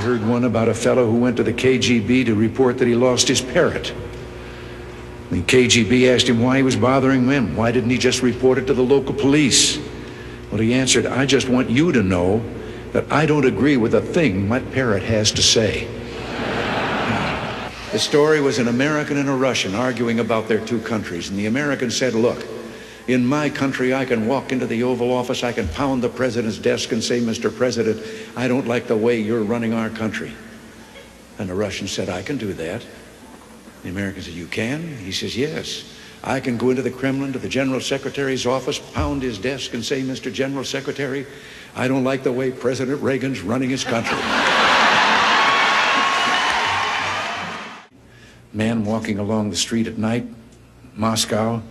heard one about a fellow who went to the KGB to report that he lost his parrot. The KGB asked him why he was bothering them. Why didn't he just report it to the local police? Well, he answered, I just want you to know that I don't agree with a thing my parrot has to say. The story was an American and a Russian arguing about their two countries. And the American said, look, in my country, I can walk into the Oval Office, I can pound the president's desk and say, Mr. President, I don't like the way you're running our country. And the Russian said, I can do that. The American said, you can? He says, yes. I can go into the Kremlin to the General Secretary's office, pound his desk and say, Mr. General Secretary, I don't like the way President Reagan's running his country. Man walking along the street at night, Moscow,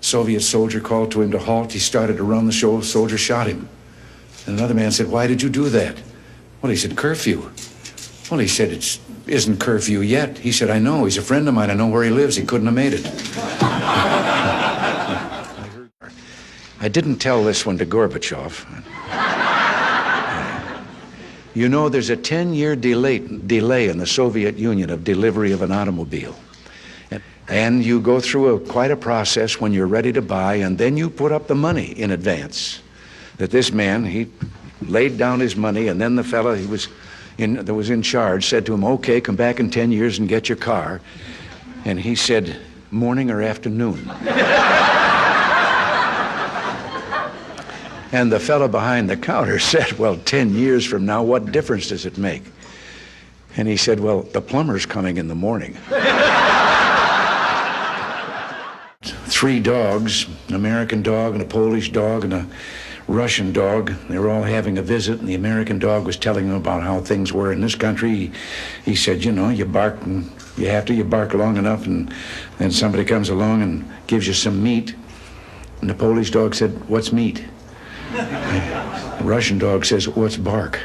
Soviet soldier called to him to halt. He started to run. The soldier shot him. And another man said, why did you do that? Well, he said, curfew. Well, he said, it isn't curfew yet. He said, I know. He's a friend of mine. I know where he lives. He couldn't have made it. I didn't tell this one to Gorbachev. You know, there's a 10-year delay in the Soviet Union of delivery of an automobile. And you go through quite a process when you're ready to buy, and then you put up the money in advance. That this man, he laid down his money, and then the fellow that was in charge said to him, okay, come back in 10 years and get your car. And he said, morning or afternoon? And the fellow behind the counter said, well, 10 years from now, what difference does it make? And he said, well, the plumber's coming in the morning. 3 dogs, an American dog and a Polish dog and a Russian dog. They were all having a visit, and the American dog was telling them about how things were in this country. He said, you know, you bark, and you bark long enough, and then somebody comes along and gives you some meat. And the Polish dog said, what's meat? The Russian dog says, what's bark?